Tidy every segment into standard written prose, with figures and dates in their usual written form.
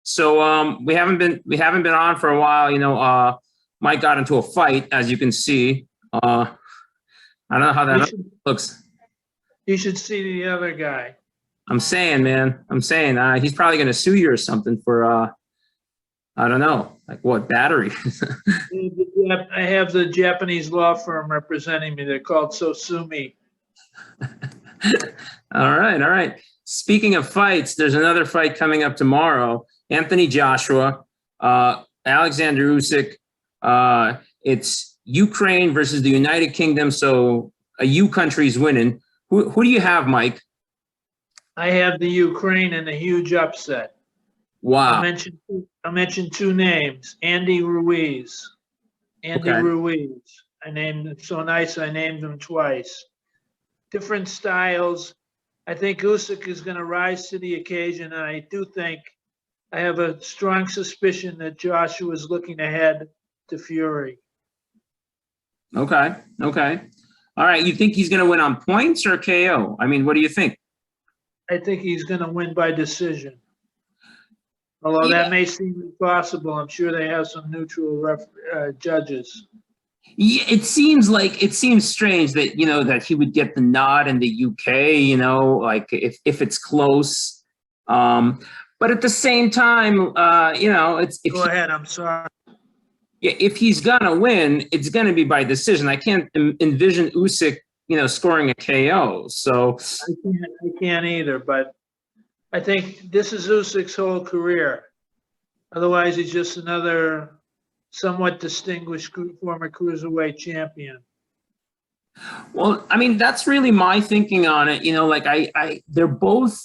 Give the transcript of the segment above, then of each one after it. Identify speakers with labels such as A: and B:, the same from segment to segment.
A: So we haven't been on for a while. Mike got into a fight, as you can see. I don't know how
B: You
A: that
B: should
A: looks.
B: you should see the other guy.
A: I'm saying, man, he's probably going to sue you or something for I don't know, like what, battery.
B: I have the Japanese law firm representing me. They're called Sosumi.
A: All right, all right. Speaking of fights, there's another fight coming up tomorrow. Anthony Joshua, Alexander Usyk. It's Ukraine versus the United Kingdom, so a U country's winning. Who do you have, Mike?
B: I have the Ukraine in a huge upset. I'll
A: Wow.
B: mention I'll mention two names. Andy Ruiz. Andy
A: Okay.
B: Ruiz. I named him so nice. I named him twice. Different styles. I think Usyk is going to rise to the occasion, and I do think I have a strong suspicion that Joshua is looking ahead to Fury.
A: Okay. Okay. All right. You think he's going to win on points or KO? I mean, what do you think?
B: I think he's going to win by decision. Although
A: Yeah.
B: that may seem impossible, I'm sure they have some neutral judges.
A: Yeah, it seems strange that that he would get the nod in the UK. Like if it's close, but at the same time, it's
B: Go ahead. I'm sorry.
A: if he's gonna win, it's gonna be by decision. I can't envision Usyk, scoring a KO. So
B: I can't either, but I think this is Usyk's whole career. Otherwise, he's just another somewhat distinguished former cruiserweight champion.
A: well, I mean, that's really my thinking on it. Like they're both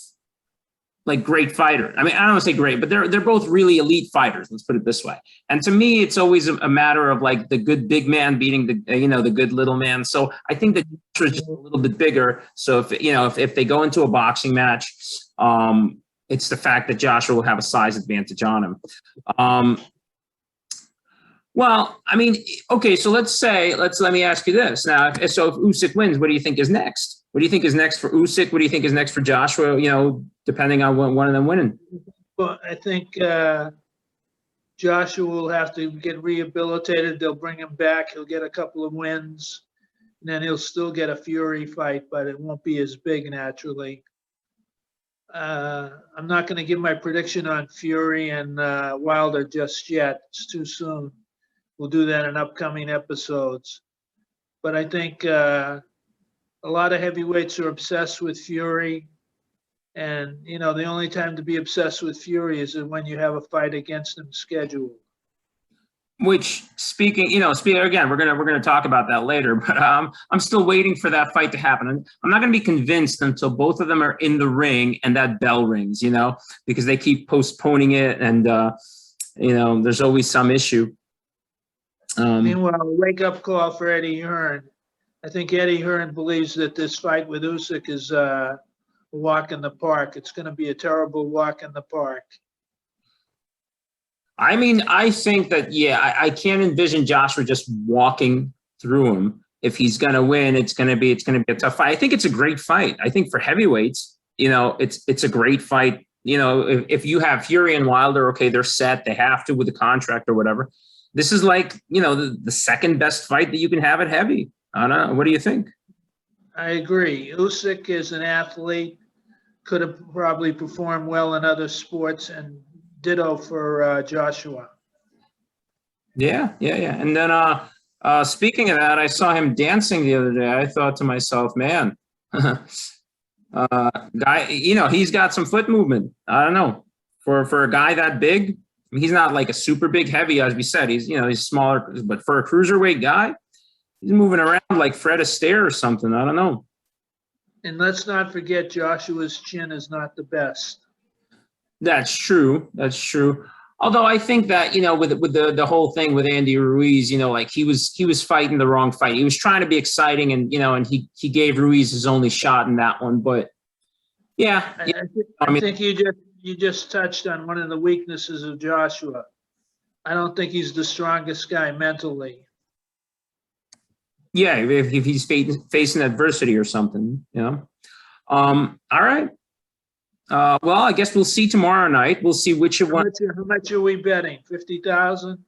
A: like great fighters. I mean, I don't want to say great, but they're both really elite fighters. Let's put it this way. And to me, it's always a matter of like the good big man beating the good little man. So I think that is just a little bit bigger. So if they go into a boxing match, it's the fact that Joshua will have a size advantage on him. Well, I mean, okay, so let me ask you this now. So if Usyk wins, what do you think is next? What do you think is next for Usyk? What do you think is next for Joshua? Depending on one of them winning.
B: Well, I think Joshua will have to get rehabilitated. They'll bring him back. He'll get a couple of wins, and then he'll still get a Fury fight, but it won't be as big naturally. I'm not going to give my prediction on Fury and Wilder just yet. It's too soon. We'll do that in upcoming episodes. But I think a lot of heavyweights are obsessed with Fury. And, the only time to be obsessed with Fury is when you have a fight against him scheduled.
A: Which speaking again, we're gonna talk about that later. But I'm still waiting for that fight to happen. I'm not gonna be convinced until both of them are in the ring and that bell rings. Because they keep postponing it, and there's always some issue.
B: Meanwhile, a wake-up call for Eddie Hearn. I think Eddie Hearn believes that this fight with Usyk is a walk in the park. It's going to be a terrible walk in the park.
A: I mean, I think that, I can't envision Joshua just walking through him. If he's going to win, it's going to be a tough fight. I think it's a great fight. I think for heavyweights, it's a great fight. If you have Fury and Wilder, okay, they're set. They have to with the contract or whatever. This is like, the second best fight that you can have at heavy. I don't know. What do you think?
B: I agree. Usyk is an athlete, could have probably performed well in other sports, and ditto for Joshua.
A: Yeah. And then speaking of that, I saw him dancing the other day. I thought to myself, man, guy, he's got some foot movement. I don't know. For a guy that big, he's not like a super big heavy, as we said. He's smaller, but for a cruiserweight guy, he's moving around like Fred Astaire or something. I don't know.
B: And let's not forget Joshua's chin is not the best.
A: That's true. Although I think that, with the whole thing with Andy Ruiz, like he was fighting the wrong fight. He was trying to be exciting, and and he gave Ruiz his only shot in that one. But yeah,
B: I think you just touched on one of the weaknesses of Joshua. I don't think he's the strongest guy mentally.
A: Yeah, if he's facing adversity or something, All right. Well, I guess we'll see tomorrow night. We'll see which
B: How
A: one.
B: much are we betting? 50,000?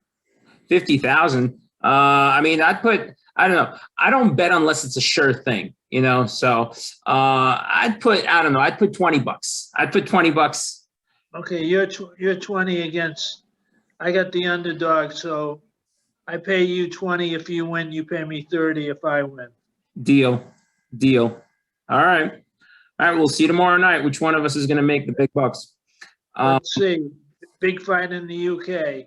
A: 50,000. I mean, I don't know. I don't bet unless it's a sure thing, you know? So, I don't know. I'd put 20 bucks. I'd put 20 bucks.
B: Okay, you're 20 against, I got the underdog, so I pay you 20 if you win, you pay me 30 if I win.
A: Deal. Deal. All right. All right. We'll see tomorrow night. Which one of us is going to make the big bucks?
B: Let's see. Big fight in the UK.